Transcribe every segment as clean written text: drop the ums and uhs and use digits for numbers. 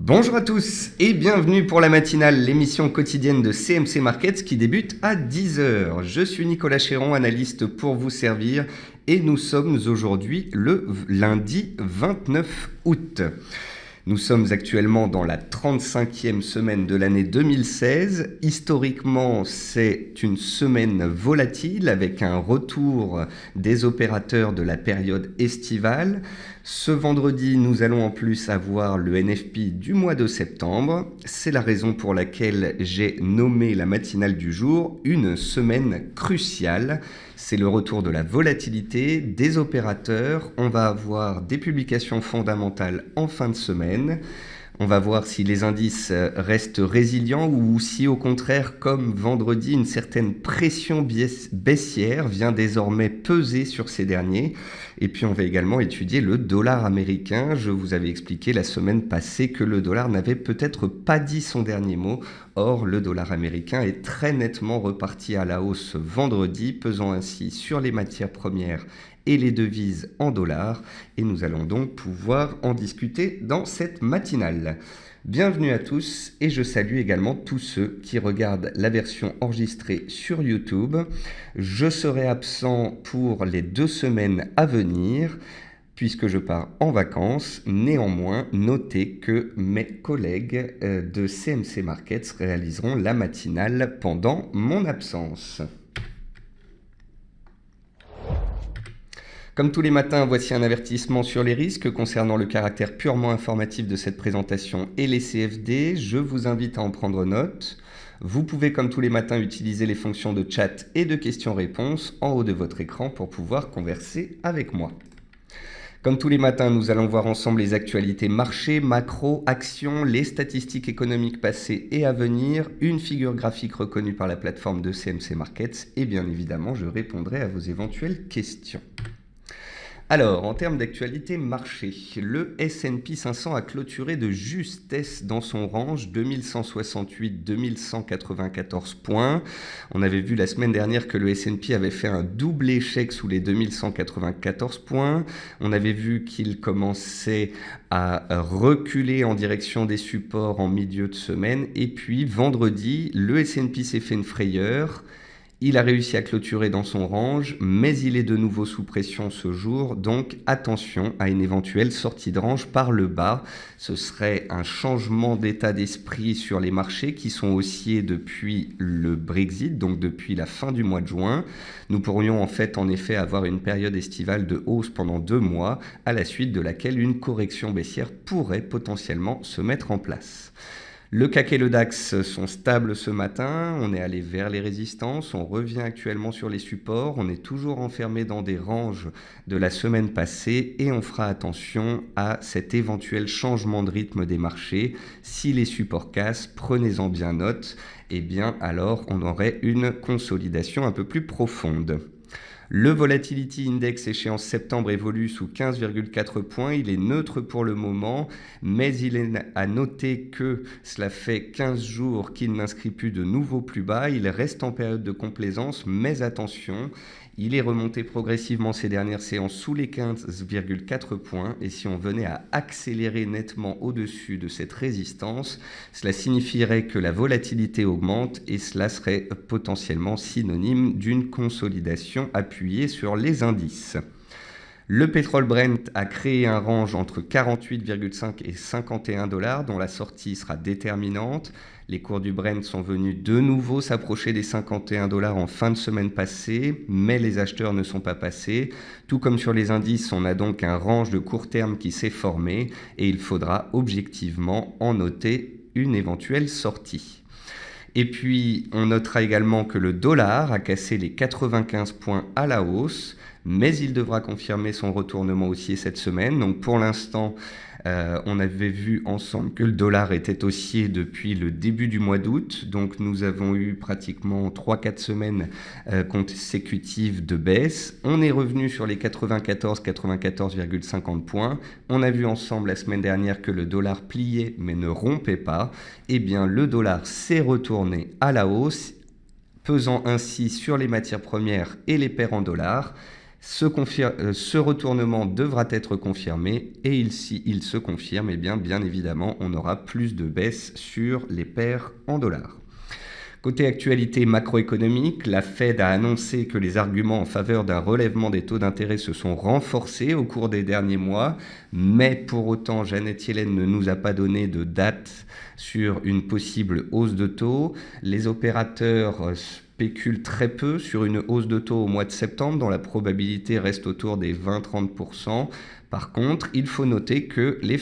Bonjour à tous et bienvenue pour la matinale, l'émission quotidienne de CMC Markets qui débute à 10 heures. Je suis Nicolas Chéron, analyste pour vous servir et nous sommes aujourd'hui le lundi 29 août. Nous sommes actuellement dans la 35e semaine de l'année 2016. Historiquement, c'est une semaine volatile avec un retour des opérateurs de la période estivale. Ce vendredi, nous allons en plus avoir le NFP du mois de septembre. C'est la raison pour laquelle j'ai nommé la matinale du jour une semaine cruciale. C'est le retour de la volatilité des opérateurs. On va avoir des publications fondamentales en fin de semaine. On va voir si les indices restent résilients ou si au contraire, comme vendredi, une certaine pression baissière vient désormais peser sur ces derniers. Et puis on va également étudier le dollar américain. Je vous avais expliqué la semaine passée que le dollar n'avait peut-être pas dit son dernier mot. Or, le dollar américain est très nettement reparti à la hausse vendredi, pesant ainsi sur les matières premières et les devises en dollars, et nous allons donc pouvoir en discuter dans cette matinale. Bienvenue à tous, et je salue également tous ceux qui regardent la version enregistrée sur YouTube. Je serai absent pour les 2 semaines à venir, puisque je pars en vacances. Néanmoins, notez que mes collègues de CMC Markets réaliseront la matinale pendant mon absence. Comme tous les matins, voici un avertissement sur les risques concernant le caractère purement informatif de cette présentation et les CFD. Je vous invite à en prendre note. Vous pouvez, comme tous les matins, utiliser les fonctions de chat et de questions-réponses en haut de votre écran pour pouvoir converser avec moi. Comme tous les matins, nous allons voir ensemble les actualités marché, macro, actions, les statistiques économiques passées et à venir, une figure graphique reconnue par la plateforme de CMC Markets et bien évidemment, je répondrai à vos éventuelles questions. Alors, en termes d'actualité marché, le S&P 500 a clôturé de justesse dans son range 2168-2194 points. On avait vu la semaine dernière que le S&P avait fait un double échec sous les 2194 points. On avait vu qu'il commençait à reculer en direction des supports en milieu de semaine. Et puis, vendredi, le S&P s'est fait une frayeur. Il a réussi à clôturer dans son range, mais il est de nouveau sous pression ce jour, donc attention à une éventuelle sortie de range par le bas. Ce serait un changement d'état d'esprit sur les marchés qui sont haussiers depuis le Brexit, donc depuis la fin du mois de juin. Nous pourrions en effet avoir une période estivale de hausse pendant 2 mois, à la suite de laquelle une correction baissière pourrait potentiellement se mettre en place. Le CAC et le DAX sont stables ce matin, on est allé vers les résistances, on revient actuellement sur les supports, on est toujours enfermé dans des ranges de la semaine passée et on fera attention à cet éventuel changement de rythme des marchés. Si les supports cassent, prenez-en bien note, et bien alors on aurait une consolidation un peu plus profonde. Le Volatility Index échéance septembre évolue sous 15,4 points. Il est neutre pour le moment, mais il est à noter que cela fait 15 jours qu'il n'inscrit plus de nouveaux plus bas. Il reste en période de complaisance, mais attention, il est remonté progressivement ces dernières séances sous les 15,4 points. Et si on venait à accélérer nettement au-dessus de cette résistance, cela signifierait que la volatilité augmente et cela serait potentiellement synonyme d'une consolidation appuyée sur les indices. Le pétrole Brent a créé un range entre 48,5 et 51 $, dont la sortie sera déterminante. Les cours du Brent sont venus de nouveau s'approcher des 51 $ en fin de semaine passée, mais les acheteurs ne sont pas passés. Tout comme sur les indices, on a donc un range de court terme qui s'est formé et il faudra objectivement en noter une éventuelle sortie. Et puis, on notera également que le dollar a cassé les 95 points à la hausse, mais il devra confirmer son retournement haussier cette semaine. Donc pour l'instant, on avait vu ensemble que le dollar était haussier depuis le début du mois d'août. Donc nous avons eu pratiquement 3-4 semaines consécutives de baisse. On est revenu sur les 94,50 points. On a vu ensemble la semaine dernière que le dollar pliait mais ne rompait pas. Eh bien le dollar s'est retourné à la hausse, pesant ainsi sur les matières premières et les paires en dollars. Ce retournement devra être confirmé et si il se confirme, eh bien évidemment, on aura plus de baisse sur les paires en dollars. Côté actualité macroéconomique, la Fed a annoncé que les arguments en faveur d'un relèvement des taux d'intérêt se sont renforcés au cours des derniers mois, mais pour autant, Janet Yellen ne nous a pas donné de date sur une possible hausse de taux. Les opérateurs spéculent très peu sur une hausse de taux au mois de septembre, dont la probabilité reste autour des 20-30%. Par contre, il faut noter que les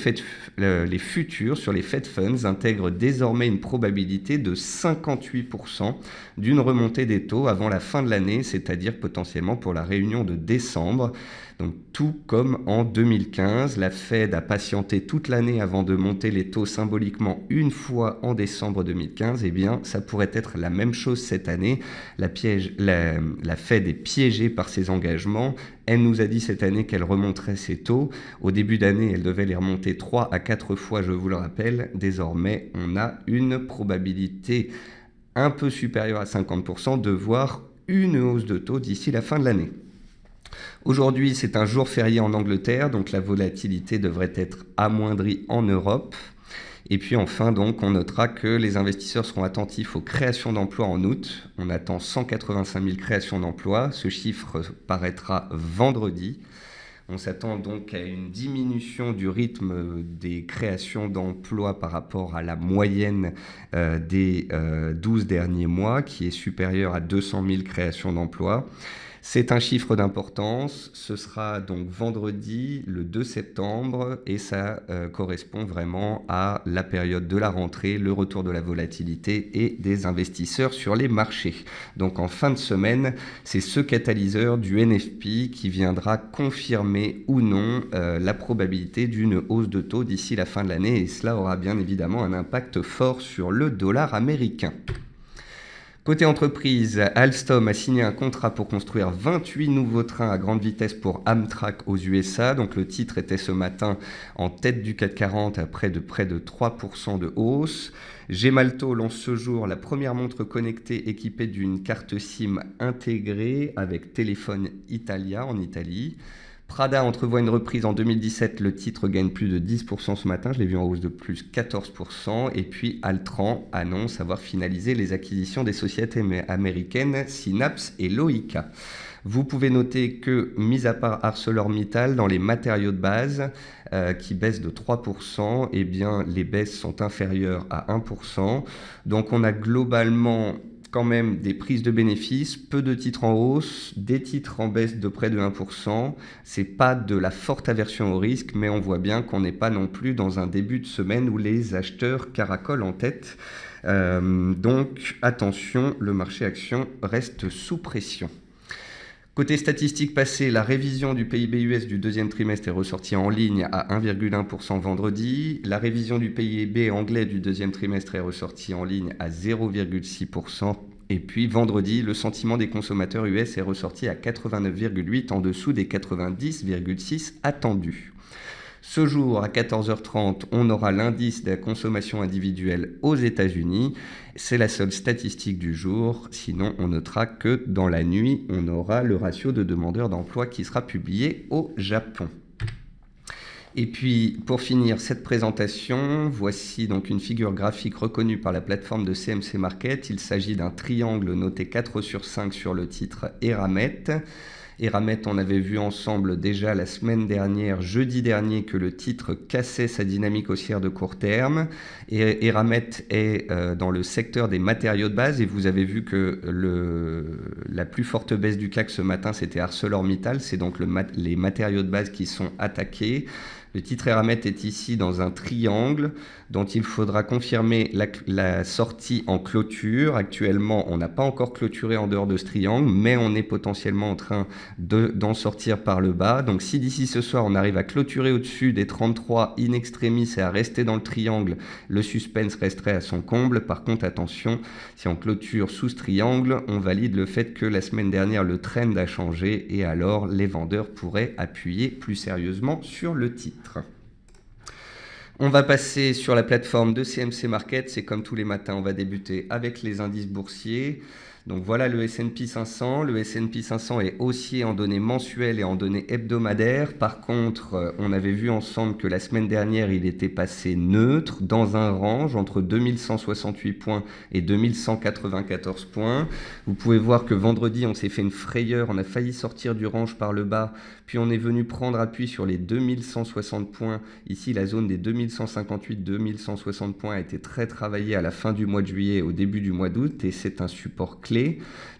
futurs sur les Fed Funds intègrent désormais une probabilité de 58% d'une remontée des taux avant la fin de l'année, c'est-à-dire potentiellement pour la réunion de décembre. Donc tout comme en 2015, la Fed a patienté toute l'année avant de monter les taux symboliquement une fois en décembre 2015, eh bien ça pourrait être la même chose cette année. La Fed est piégée par ses engagements. Elle nous a dit cette année qu'elle remonterait ses taux. Au début d'année, elle devait les remonter 3 à 4 fois, je vous le rappelle. Désormais, on a une probabilité un peu supérieure à 50% de voir une hausse de taux d'ici la fin de l'année. Aujourd'hui, c'est un jour férié en Angleterre, donc la volatilité devrait être amoindrie en Europe. Et puis enfin, donc, on notera que les investisseurs seront attentifs aux créations d'emplois en août. On attend 185 000 créations d'emplois. Ce chiffre paraîtra vendredi. On s'attend donc à une diminution du rythme des créations d'emplois par rapport à la moyenne des 12 derniers mois, qui est supérieure à 200 000 créations d'emplois. C'est un chiffre d'importance, ce sera donc vendredi le 2 septembre et ça correspond vraiment à la période de la rentrée, le retour de la volatilité et des investisseurs sur les marchés. Donc en fin de semaine, c'est ce catalyseur du NFP qui viendra confirmer ou non la probabilité d'une hausse de taux d'ici la fin de l'année et cela aura bien évidemment un impact fort sur le dollar américain. Côté entreprise, Alstom a signé un contrat pour construire 28 nouveaux trains à grande vitesse pour Amtrak aux USA. Donc le titre était ce matin en tête du CAC 40 à près de 3% de hausse. Gemalto lance ce jour la première montre connectée équipée d'une carte SIM intégrée avec téléphone Italia en Italie. Prada entrevoit une reprise en 2017, le titre gagne plus de 10% ce matin, je l'ai vu en hausse de plus 14%, et puis Altran annonce avoir finalisé les acquisitions des sociétés américaines Synapse et Loïca. Vous pouvez noter que, mis à part ArcelorMittal, dans les matériaux de base qui baissent de 3%, eh bien, les baisses sont inférieures à 1%. Donc on a globalement quand même des prises de bénéfices, peu de titres en hausse, des titres en baisse de près de 1%. C'est pas de la forte aversion au risque, mais on voit bien qu'on n'est pas non plus dans un début de semaine où les acheteurs caracolent en tête. Donc attention, le marché action reste sous pression. Côté statistiques passées, la révision du PIB US du deuxième trimestre est ressortie en ligne à 1,1% vendredi. La révision du PIB anglais du deuxième trimestre est ressortie en ligne à 0,6%. Et puis vendredi, le sentiment des consommateurs US est ressorti à 89,8 en dessous des 90,6 attendus. Ce jour, à 14h30, on aura l'indice de la consommation individuelle aux États-Unis. C'est la seule statistique du jour. Sinon, on notera que dans la nuit, on aura le ratio de demandeurs d'emploi qui sera publié au Japon. Et puis, pour finir cette présentation, voici donc une figure graphique reconnue par la plateforme de CMC Market. Il s'agit d'un triangle noté 4 sur 5 sur le titre Eramet. Eramet, on avait vu ensemble déjà la semaine dernière, jeudi dernier, que le titre cassait sa dynamique haussière de court terme. Et Eramet est dans le secteur des matériaux de base et vous avez vu que la plus forte baisse du CAC ce matin, c'était ArcelorMittal. C'est donc les matériaux de base qui sont attaqués. Le titre Eramet est ici dans un triangle dont il faudra confirmer la sortie en clôture. Actuellement, on n'a pas encore clôturé en dehors de ce triangle, mais on est potentiellement en train d'en sortir par le bas. Donc si d'ici ce soir, on arrive à clôturer au-dessus des 33 in extremis et à rester dans le triangle, le suspense resterait à son comble. Par contre, attention, si on clôture sous ce triangle, on valide le fait que la semaine dernière, le trend a changé et alors les vendeurs pourraient appuyer plus sérieusement sur le titre. On va passer sur la plateforme de CMC Market. C'est comme tous les matins, on va débuter avec les indices boursiers. Donc voilà le S&P 500. Le S&P 500 est haussier en données mensuelles et en données hebdomadaires. Par contre, on avait vu ensemble que la semaine dernière, il était passé neutre dans un range entre 2168 points et 2194 points. Vous pouvez voir que vendredi, on s'est fait une frayeur, on a failli sortir du range par le bas, puis on est venu prendre appui sur les 2160 points. Ici, la zone des 2158-2160 points a été très travaillée à la fin du mois de juillet, au début du mois d'août, et c'est un support clé.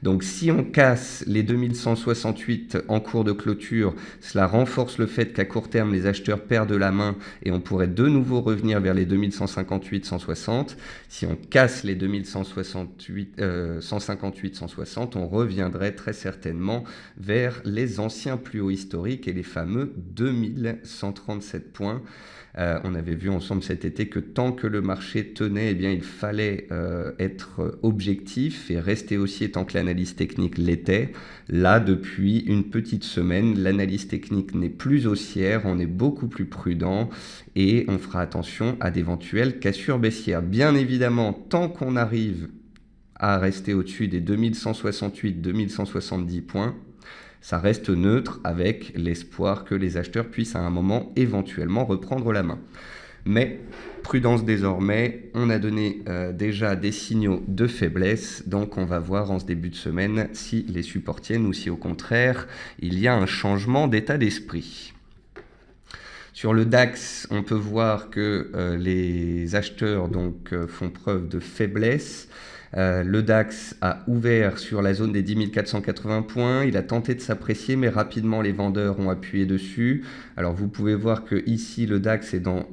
Donc si on casse les 2168 en cours de clôture, cela renforce le fait qu'à court terme, les acheteurs perdent la main et on pourrait de nouveau revenir vers les 2158-160. Si on casse les 158-160, on reviendrait très certainement vers les anciens plus hauts historiques et les fameux 2137 points. On avait vu ensemble cet été que tant que le marché tenait, eh bien, il fallait être objectif et rester haussier tant que l'analyse technique l'était. Là, depuis une petite semaine, l'analyse technique n'est plus haussière, on est beaucoup plus prudent et on fera attention à d'éventuelles cassures baissières. Bien évidemment, tant qu'on arrive à rester au-dessus des 2168-2170 points, ça reste neutre avec l'espoir que les acheteurs puissent à un moment éventuellement reprendre la main. Mais prudence désormais, on a donné déjà des signaux de faiblesse, donc on va voir en ce début de semaine si les supports tiennent ou si au contraire il y a un changement d'état d'esprit. Sur le DAX, on peut voir que les acheteurs font preuve de faiblesse. Le DAX a ouvert sur la zone des 10 480 points, il a tenté de s'apprécier mais rapidement les vendeurs ont appuyé dessus. Alors vous pouvez voir que ici le DAX est dans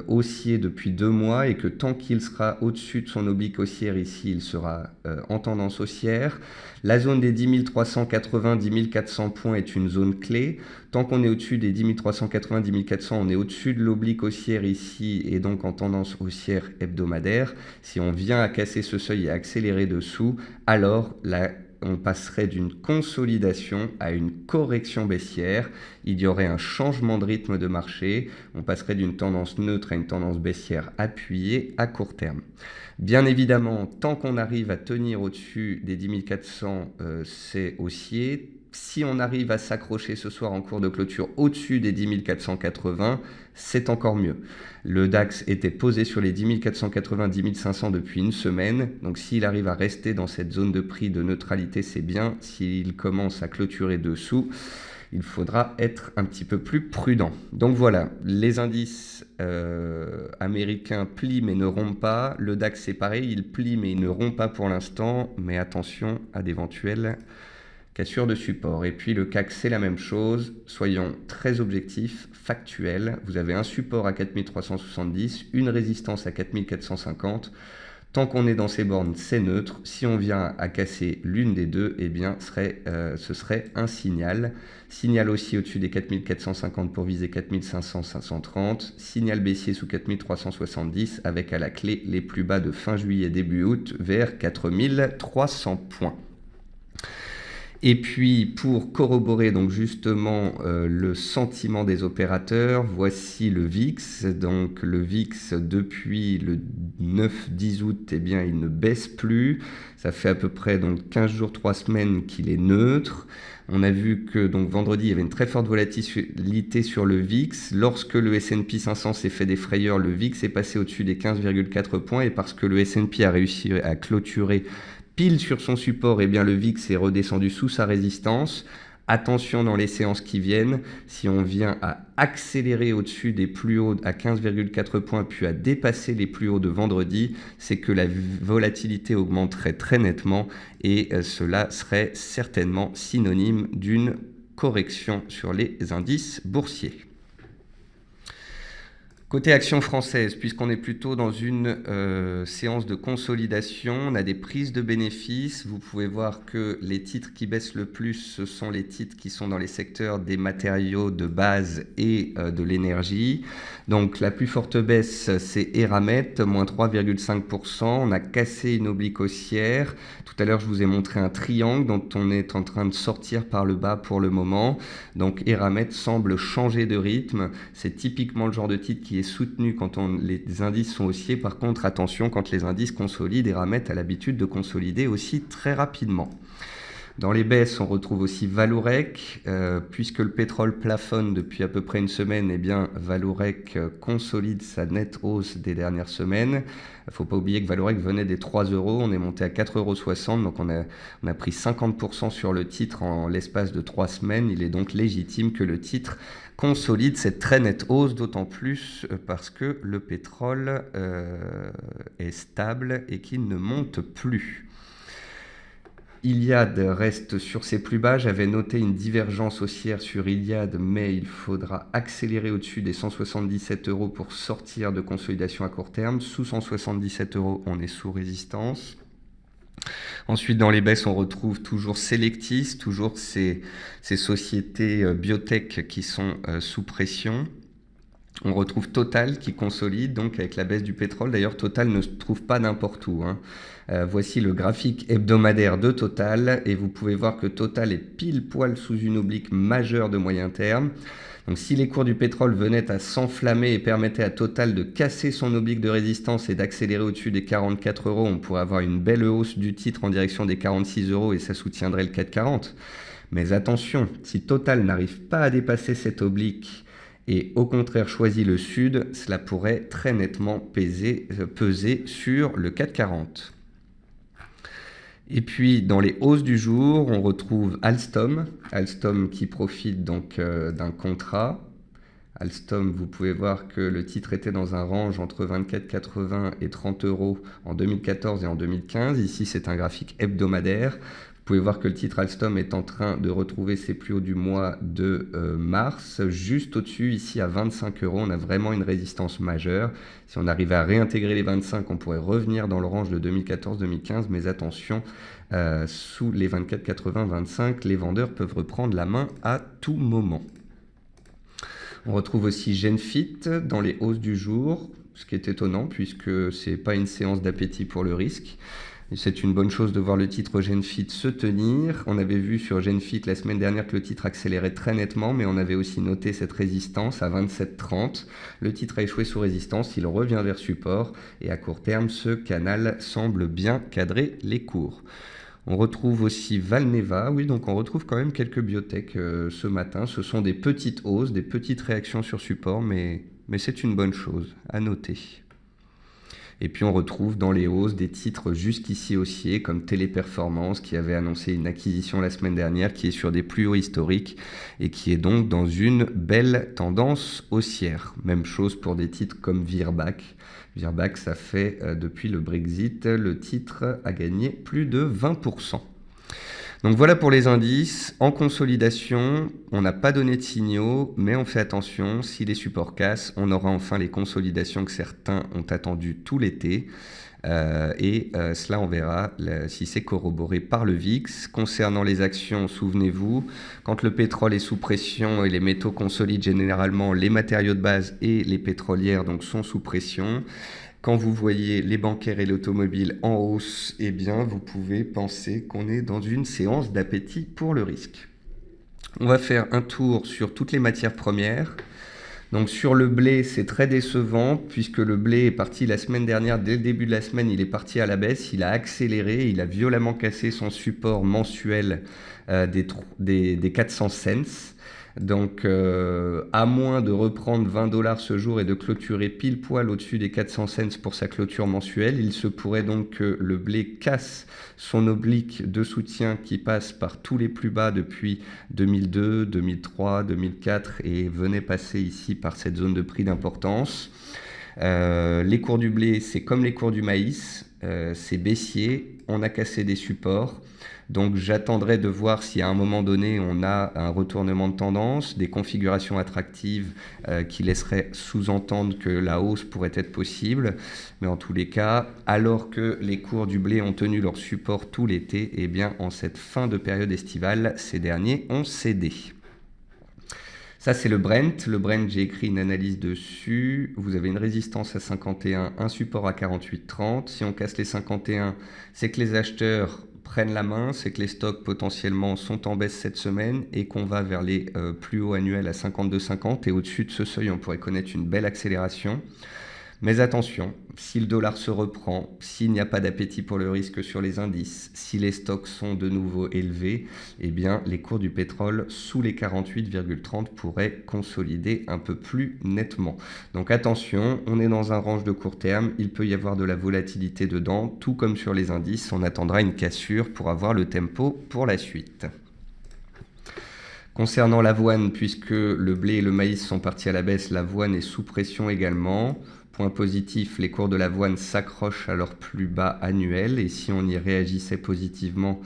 haussier depuis 2 mois et que tant qu'il sera au-dessus de son oblique haussière ici, il sera en tendance haussière. La zone des 10 380, 10 400 points est une zone clé. Tant qu'on est au-dessus des 10 380, 10 400, on est au-dessus de l'oblique haussière ici et donc en tendance haussière hebdomadaire. Si on vient à casser ce seuil et accélérer dessous, alors on passerait d'une consolidation à une correction baissière. Il y aurait un changement de rythme de marché. On passerait d'une tendance neutre à une tendance baissière appuyée à court terme. Bien évidemment, tant qu'on arrive à tenir au-dessus des 10 400, c'est haussier. Si on arrive à s'accrocher ce soir en cours de clôture au-dessus des 10 480, c'est encore mieux. Le DAX était posé sur les 10 480, 10 500 depuis une semaine. Donc s'il arrive à rester dans cette zone de prix de neutralité, c'est bien. S'il commence à clôturer dessous, il faudra être un petit peu plus prudent. Donc voilà, les indices américains plient mais ne rompent pas. Le DAX c'est pareil, il plie mais il ne rompt pas pour l'instant. Mais attention à d'éventuelles cassure de support. Et puis le CAC, c'est la même chose. Soyons très objectifs, factuels. Vous avez un support à 4370, une résistance à 4450. Tant qu'on est dans ces bornes, c'est neutre. Si on vient à casser l'une des deux, eh bien, ce serait un signal. Signal aussi au-dessus des 4450 pour viser 4500, 530. Signal baissier sous 4370 avec à la clé les plus bas de fin juillet, début août vers 4300 points. Et puis pour corroborer donc justement le sentiment des opérateurs, voici le VIX. Donc le VIX depuis le 9-10 août, eh bien il ne baisse plus. Ça fait à peu près donc 15 jours, 3 semaines qu'il est neutre. On a vu que donc vendredi, il y avait une très forte volatilité sur le VIX. Lorsque le S&P 500 s'est fait des frayeurs, le VIX est passé au-dessus des 15,4 points. Et parce que le S&P a réussi à clôturer pile sur son support, eh bien le VIX est redescendu sous sa résistance. Attention dans les séances qui viennent, si on vient à accélérer au-dessus des plus hauts à 15,4 points puis à dépasser les plus hauts de vendredi, c'est que la volatilité augmenterait très nettement et cela serait certainement synonyme d'une correction sur les indices boursiers. Côté action française, puisqu'on est plutôt dans une séance de consolidation, on a des prises de bénéfices. Vous pouvez voir que les titres qui baissent le plus, ce sont les titres qui sont dans les secteurs des matériaux de base et de l'énergie. Donc la plus forte baisse, c'est Eramet, moins 3,5%. On a cassé une oblique haussière. Tout à l'heure, je vous ai montré un triangle dont on est en train de sortir par le bas pour le moment. Donc Eramet semble changer de rythme. C'est typiquement le genre de titre qui qui est soutenu quand les indices sont haussiers. Par contre, attention quand les indices consolident et Eramet a l'habitude de consolider aussi très rapidement. Dans les baisses, on retrouve aussi Vallourec. Puisque le pétrole plafonne depuis à peu près une semaine, eh bien Vallourec consolide sa nette hausse des dernières semaines. Il ne faut pas oublier que Vallourec venait des 3 euros, on est monté à 4,60 €, donc on a pris 50% sur le titre en l'espace de 3 semaines. Il est donc légitime que le titre consolide cette très nette hausse, d'autant plus parce que le pétrole est stable et qu'il ne monte plus. Iliad reste sur ses plus bas. J'avais noté une divergence haussière sur Iliad, mais il faudra accélérer au-dessus des 177 € pour sortir de consolidation à court terme. Sous 177 €, on est sous résistance. Ensuite, dans les baisses, on retrouve toujours Selectis, toujours ces sociétés biotech qui sont sous pression. On retrouve Total qui consolide, donc avec la baisse du pétrole. D'ailleurs, Total ne se trouve pas n'importe où. Voici le graphique hebdomadaire de Total et vous pouvez voir que Total est pile poil sous une oblique majeure de moyen terme. Donc si les cours du pétrole venaient à s'enflammer et permettaient à Total de casser son oblique de résistance et d'accélérer au-dessus des 44 €, on pourrait avoir une belle hausse du titre en direction des 46 € et ça soutiendrait le CAC 40. Mais attention, si Total n'arrive pas à dépasser cette oblique et au contraire choisit le sud, cela pourrait très nettement peser sur le CAC 40. Et puis dans les hausses du jour, on retrouve Alstom qui profite donc d'un contrat. Alstom, vous pouvez voir que le titre était dans un range entre 24,80 et 30 € en 2014 et en 2015. Ici, c'est un graphique hebdomadaire. Vous pouvez voir que le titre Alstom est en train de retrouver ses plus hauts du mois de mars, juste au-dessus, ici à 25 €. On a vraiment une résistance majeure. Si on arrivait à réintégrer les 25, on pourrait revenir dans le range de 2014-2015, mais attention, sous les 24,80-25, les vendeurs peuvent reprendre la main à tout moment. On retrouve aussi Genfit dans les hausses du jour, ce qui est étonnant puisque ce n'est pas une séance d'appétit pour le risque. C'est une bonne chose de voir le titre Genfit se tenir. On avait vu sur Genfit la semaine dernière que le titre accélérait très nettement, mais on avait aussi noté cette résistance à 27,30. Le titre a échoué sous résistance, il revient vers support et à court terme, ce canal semble bien cadrer les cours. On retrouve aussi Valneva, oui, donc on retrouve quand même quelques biotech ce matin. Ce sont des petites hausses, des petites réactions sur support, mais c'est une bonne chose à noter. Et puis on retrouve dans les hausses des titres jusqu'ici haussiers comme Téléperformance qui avait annoncé une acquisition la semaine dernière qui est sur des plus hauts historiques et qui est donc dans une belle tendance haussière. Même chose pour des titres comme Virbac. Virbac, ça fait depuis le Brexit, le titre a gagné plus de 20%. Donc voilà pour les indices. En consolidation, on n'a pas donné de signaux, mais on fait attention. Si les supports cassent, on aura enfin les consolidations que certains ont attendues tout l'été. Cela, on verra si c'est corroboré par le VIX. Concernant les actions, souvenez-vous, quand le pétrole est sous pression et les métaux consolident généralement, les matériaux de base et les pétrolières donc, sont sous pression. Quand vous voyez les bancaires et l'automobile en hausse, eh bien, vous pouvez penser qu'on est dans une séance d'appétit pour le risque. On va faire un tour sur toutes les matières premières. Donc sur le blé, c'est très décevant puisque le blé est parti la semaine dernière, dès le début de la semaine, il est parti à la baisse, il a accéléré, il a violemment cassé son support mensuel des 400 cents. Donc, à moins de reprendre 20 $ ce jour et de clôturer pile poil au-dessus des 400 cents pour sa clôture mensuelle, il se pourrait donc que le blé casse son oblique de soutien qui passe par tous les plus bas depuis 2002, 2003, 2004 et venait passer ici par cette zone de prix d'importance. Les cours du blé, c'est comme les cours du maïs, c'est baissier, on a cassé des supports. Donc j'attendrai de voir si à un moment donné on a un retournement de tendance, des configurations attractives qui laisseraient sous-entendre que la hausse pourrait être possible. Mais en tous les cas, alors que les cours du blé ont tenu leur support tout l'été, eh bien en cette fin de période estivale, ces derniers ont cédé. Ça, c'est le Brent. Le Brent, j'ai écrit une analyse dessus. Vous avez une résistance à 51, un support à 48,30. Si on casse les 51, c'est que les acheteurs prennent la main, c'est que les stocks potentiellement sont en baisse cette semaine et qu'on va vers les plus hauts annuels à 52,50 et au-dessus de ce seuil, on pourrait connaître une belle accélération. Mais attention, si le dollar se reprend, s'il n'y a pas d'appétit pour le risque sur les indices, si les stocks sont de nouveau élevés, eh bien les cours du pétrole sous les 48,30 pourraient consolider un peu plus nettement. Donc attention, on est dans un range de court terme, il peut y avoir de la volatilité dedans, tout comme sur les indices, on attendra une cassure pour avoir le tempo pour la suite. Concernant l'avoine, puisque le blé et le maïs sont partis à la baisse, l'avoine est sous pression également. Point positif, les cours de l'avoine s'accrochent à leur plus bas annuel et si on y réagissait positivement,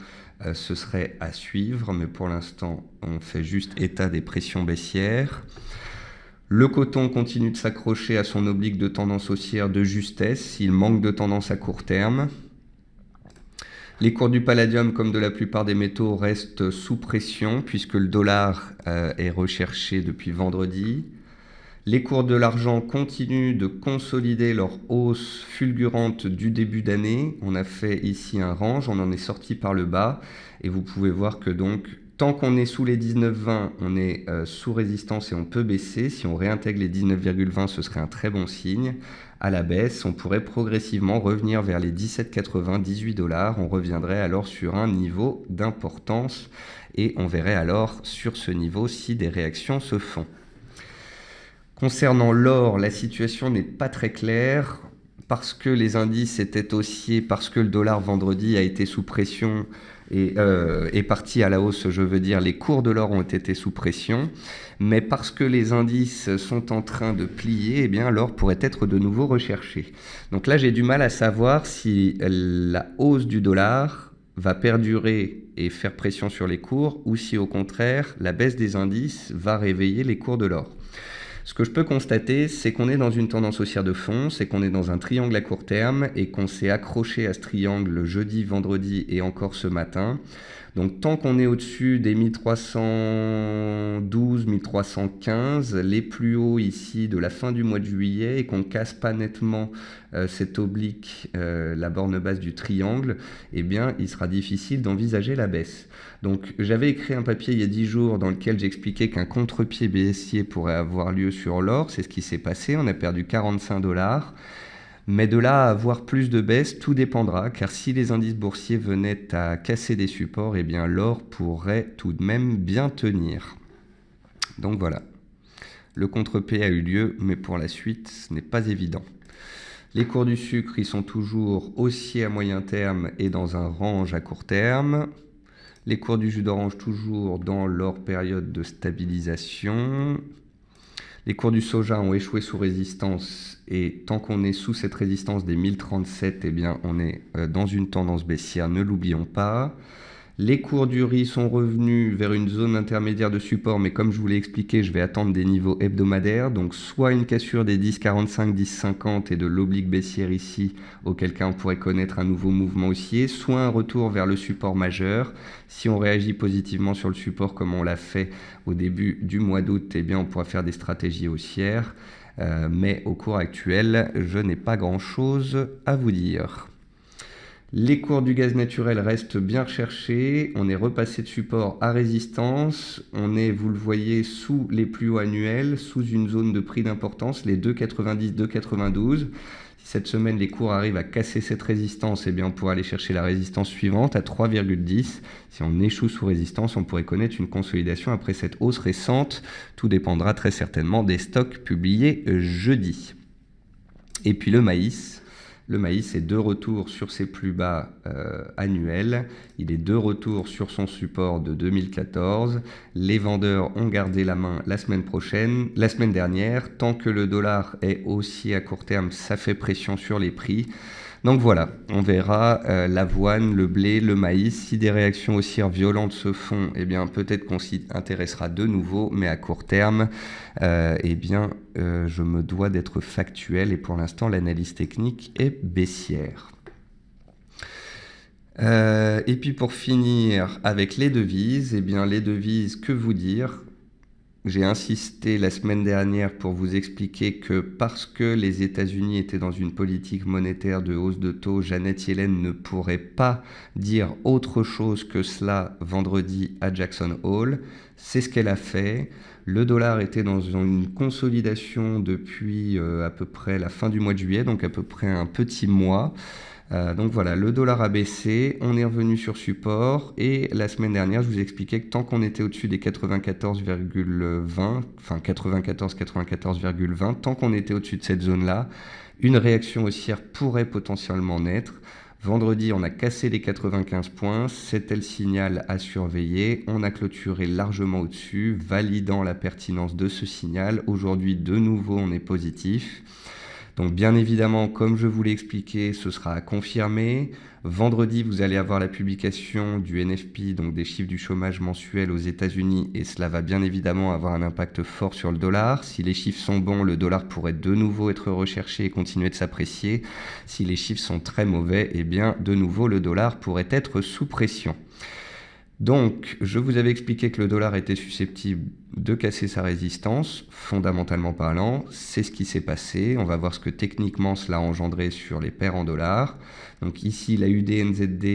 ce serait à suivre. Mais pour l'instant, on fait juste état des pressions baissières. Le coton continue de s'accrocher à son oblique de tendance haussière de justesse. Il manque de tendance à court terme. Les cours du palladium, comme de la plupart des métaux, restent sous pression puisque le dollar est recherché depuis vendredi. Les cours de l'argent continuent de consolider leur hausse fulgurante du début d'année. On a fait ici un range, on en est sorti par le bas. Et vous pouvez voir que donc, tant qu'on est sous les 19,20, on est sous résistance et on peut baisser. Si on réintègre les 19,20, ce serait un très bon signe. À la baisse, on pourrait progressivement revenir vers les 17,80, 18 $. On reviendrait alors sur un niveau d'importance et on verrait alors sur ce niveau si des réactions se font. Concernant l'or, la situation n'est pas très claire parce que les indices étaient haussiers, parce que le dollar vendredi a été sous pression et est parti à la hausse, je veux dire, les cours de l'or ont été sous pression, mais parce que les indices sont en train de plier, eh bien l'or pourrait être de nouveau recherché. Donc là, j'ai du mal à savoir si la hausse du dollar va perdurer et faire pression sur les cours ou si au contraire, la baisse des indices va réveiller les cours de l'or. Ce que je peux constater, c'est qu'on est dans une tendance haussière de fond, c'est qu'on est dans un triangle à court terme et qu'on s'est accroché à ce triangle jeudi, vendredi et encore ce matin. Donc tant qu'on est au-dessus des 1312, 1315, les plus hauts ici de la fin du mois de juillet et qu'on ne casse pas nettement cet oblique, la borne basse du triangle, eh bien il sera difficile d'envisager la baisse. Donc j'avais écrit un papier il y a 10 jours dans lequel j'expliquais qu'un contre-pied baissier pourrait avoir lieu sur l'or, c'est ce qui s'est passé, on a perdu 45 $. Mais de là à avoir plus de baisse, tout dépendra, car si les indices boursiers venaient à casser des supports, eh bien l'or pourrait tout de même bien tenir. Donc voilà, le contre-pied a eu lieu, mais pour la suite, ce n'est pas évident. Les cours du sucre, ils sont toujours haussiers à moyen terme et dans un range à court terme. Les cours du jus d'orange toujours dans leur période de stabilisation. Les cours du soja ont échoué sous résistance et tant qu'on est sous cette résistance des 1037, eh bien on est dans une tendance baissière, ne l'oublions pas. Les cours du riz sont revenus vers une zone intermédiaire de support, mais comme je vous l'ai expliqué, je vais attendre des niveaux hebdomadaires. Donc soit une cassure des 10,45, 10,50 et de l'oblique baissière ici, auquel cas on pourrait connaître un nouveau mouvement haussier, soit un retour vers le support majeur. Si on réagit positivement sur le support comme on l'a fait au début du mois d'août, eh bien on pourra faire des stratégies haussières. Mais au cours actuel, je n'ai pas grand-chose à vous dire. Les cours du gaz naturel restent bien recherchés, on est repassé de support à résistance, on est, vous le voyez, sous les plus hauts annuels, sous une zone de prix d'importance, les 2,90, 2,92. Si cette semaine les cours arrivent à casser cette résistance, eh bien on pourra aller chercher la résistance suivante à 3,10. Si on échoue sous résistance, on pourrait connaître une consolidation après cette hausse récente. Tout dépendra très certainement des stocks publiés jeudi. Et puis le maïs. Le maïs est de retour sur ses plus bas annuels. Il est de retour sur son support de 2014. Les vendeurs ont gardé la main la semaine dernière. Tant que le dollar est haussier à court terme, ça fait pression sur les prix. Donc voilà, on verra l'avoine, le blé, le maïs. Si des réactions haussières violentes se font, eh bien peut-être qu'on s'y intéressera de nouveau, mais à court terme, eh bien je me dois d'être factuel et pour l'instant l'analyse technique est baissière. Et puis pour finir avec les devises, eh bien les devises, que vous dire ? J'ai insisté la semaine dernière pour vous expliquer que parce que les États-Unis étaient dans une politique monétaire de hausse de taux, Janet Yellen ne pourrait pas dire autre chose que cela vendredi à Jackson Hole. C'est ce qu'elle a fait. Le dollar était dans une consolidation depuis à peu près la fin du mois de juillet, donc à peu près un petit mois. Donc voilà, le dollar a baissé, on est revenu sur support et la semaine dernière, je vous expliquais que tant qu'on était au-dessus des 94,20, enfin 94,20, tant qu'on était au-dessus de cette zone-là, une réaction haussière pourrait potentiellement naître. Vendredi, on a cassé les 95 points, c'était le signal à surveiller. On a clôturé largement au-dessus, validant la pertinence de ce signal. Aujourd'hui, de nouveau, on est positif. Donc bien évidemment, comme je vous l'ai expliqué, ce sera à confirmer. Vendredi, vous allez avoir la publication du NFP, donc des chiffres du chômage mensuel aux États-Unis, et cela va bien évidemment avoir un impact fort sur le dollar. Si les chiffres sont bons, le dollar pourrait de nouveau être recherché et continuer de s'apprécier. Si les chiffres sont très mauvais, eh bien de nouveau le dollar pourrait être sous pression. Donc, je vous avais expliqué que le dollar était susceptible de casser sa résistance, fondamentalement parlant. C'est ce qui s'est passé. On va voir ce que techniquement cela a engendré sur les paires en dollars. Donc ici, l'AUD-USD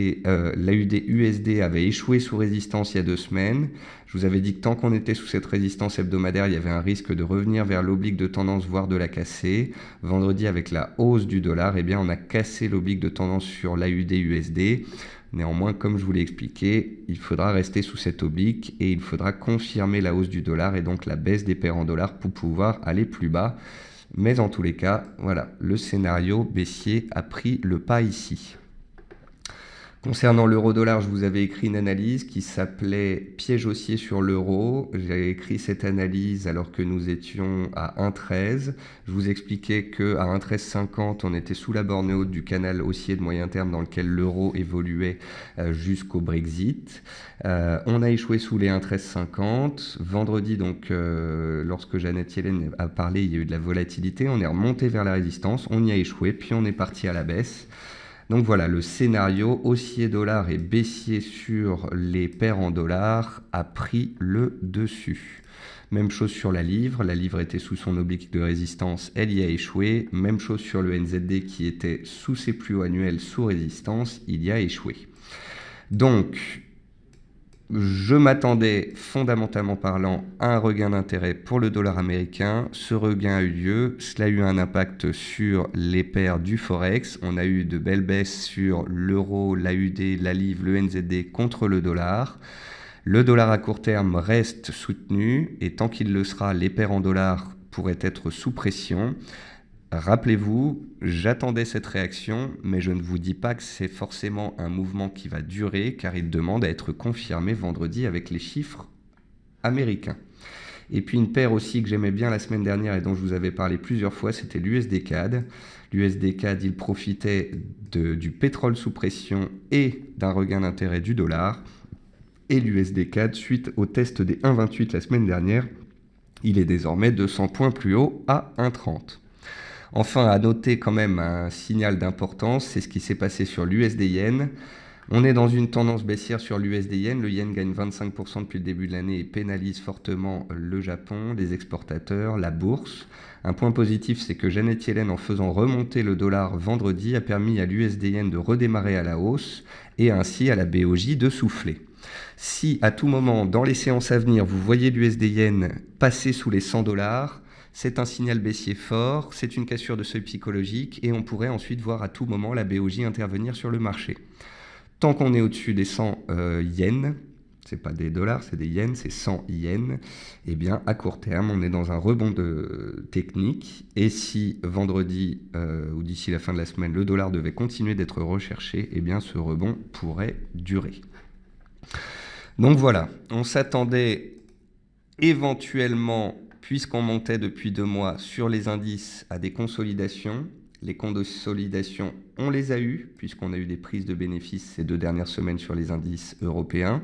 avait échoué sous résistance il y a 2 semaines. Je vous avais dit que tant qu'on était sous cette résistance hebdomadaire, il y avait un risque de revenir vers l'oblique de tendance, voire de la casser. Vendredi, avec la hausse du dollar, eh bien, on a cassé l'oblique de tendance sur l'AUD-USD. Néanmoins, comme je vous l'ai expliqué, il faudra rester sous cette oblique et il faudra confirmer la hausse du dollar et donc la baisse des paires en dollars pour pouvoir aller plus bas. Mais en tous les cas, voilà, le scénario baissier a pris le pas ici. Concernant l'euro-dollar, je vous avais écrit une analyse qui s'appelait « Piège haussier sur l'euro ». J'ai écrit cette analyse alors que nous étions à 1,13. Je vous expliquais qu'à 1,1350, on était sous la borne haute du canal haussier de moyen terme dans lequel l'euro évoluait jusqu'au Brexit. On a échoué sous les 1,1350. Vendredi, donc, lorsque Janet Yellen a parlé, il y a eu de la volatilité. On est remonté vers la résistance, on y a échoué, puis on est parti à la baisse. Donc voilà, le scénario haussier dollar et baissier sur les paires en dollars a pris le dessus. Même chose sur la livre était sous son oblique de résistance, elle y a échoué. Même chose sur le NZD qui était sous ses plus hauts annuels sous résistance, il y a échoué. Donc, je m'attendais, fondamentalement parlant, à un regain d'intérêt pour le dollar américain. Ce regain a eu lieu. Cela a eu un impact sur les paires du Forex. On a eu de belles baisses sur l'euro, l'AUD, la livre, le NZD contre le dollar. Le dollar à court terme reste soutenu et tant qu'il le sera, les paires en dollars pourraient être sous pression. Rappelez-vous, j'attendais cette réaction, mais je ne vous dis pas que c'est forcément un mouvement qui va durer, car il demande à être confirmé vendredi avec les chiffres américains. Et puis une paire aussi que j'aimais bien la semaine dernière et dont je vous avais parlé plusieurs fois, c'était l'USD CAD. L'USD CAD, il profitait du pétrole sous pression et d'un regain d'intérêt du dollar. Et l'USD CAD, suite au test des 1,28 la semaine dernière, il est désormais 200 points plus haut à 1,30. Enfin, à noter quand même un signal d'importance, c'est ce qui s'est passé sur l'USD Yen. On est dans une tendance baissière sur l'USD Yen. Le Yen gagne 25% depuis le début de l'année et pénalise fortement le Japon, les exportateurs, la bourse. Un point positif, c'est que Janet Yellen, en faisant remonter le dollar vendredi, a permis à l'USD Yen de redémarrer à la hausse et ainsi à la BOJ de souffler. Si à tout moment, dans les séances à venir, vous voyez l'USD Yen passer sous les 100 $, c'est un signal baissier fort, c'est une cassure de seuil psychologique et on pourrait ensuite voir à tout moment la BOJ intervenir sur le marché. Tant qu'on est au-dessus des 100 yens, c'est pas des dollars, c'est des yens, c'est 100 yens, eh bien à court terme, on est dans un rebond technique et si vendredi ou d'ici la fin de la semaine, le dollar devait continuer d'être recherché, eh bien ce rebond pourrait durer. Donc voilà, on s'attendait éventuellement, puisqu'on montait depuis 2 mois sur les indices à des consolidations. Les consolidations, on les a eues, puisqu'on a eu des prises de bénéfices ces 2 dernières semaines sur les indices européens.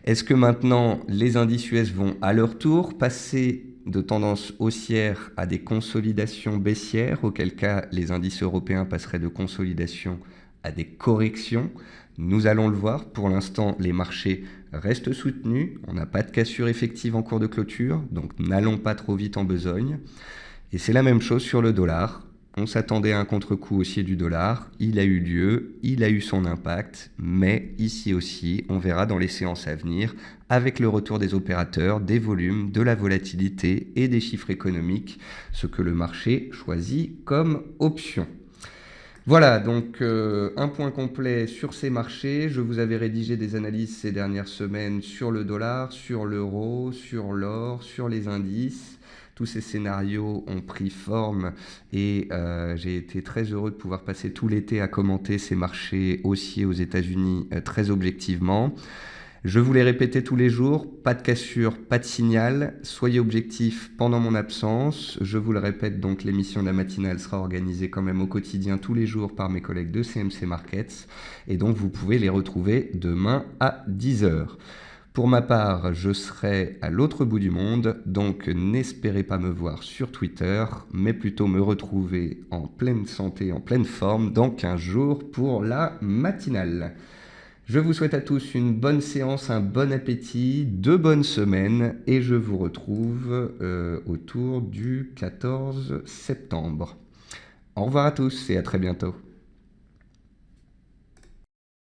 Est-ce que maintenant, les indices US vont à leur tour passer de tendance haussière à des consolidations baissières, auquel cas les indices européens passeraient de consolidation à des corrections. Nous allons le voir. Pour l'instant, les marchés restent soutenus. On n'a pas de cassure effective en cours de clôture, donc n'allons pas trop vite en besogne. Et c'est la même chose sur le dollar. On s'attendait à un contre-coup haussier du dollar. Il a eu lieu, il a eu son impact, mais ici aussi, on verra dans les séances à venir, avec le retour des opérateurs, des volumes, de la volatilité et des chiffres économiques, ce que le marché choisit comme option. Voilà, donc un point complet sur ces marchés. Je vous avais rédigé des analyses ces dernières semaines sur le dollar, sur l'euro, sur l'or, sur les indices. Tous ces scénarios ont pris forme et j'ai été très heureux de pouvoir passer tout l'été à commenter ces marchés haussiers aux États-Unis très objectivement. Je vous l'ai répété tous les jours, pas de cassure, pas de signal, soyez objectifs pendant mon absence. Je vous le répète, donc l'émission de la matinale sera organisée quand même au quotidien tous les jours par mes collègues de CMC Markets et donc vous pouvez les retrouver demain à 10h. Pour ma part, je serai à l'autre bout du monde, donc n'espérez pas me voir sur Twitter, mais plutôt me retrouver en pleine santé, en pleine forme dans 15 jours pour la matinale. Je vous souhaite à tous une bonne séance, un bon appétit, 2 bonnes semaines et je vous retrouve autour du 14 septembre. Au revoir à tous et à très bientôt.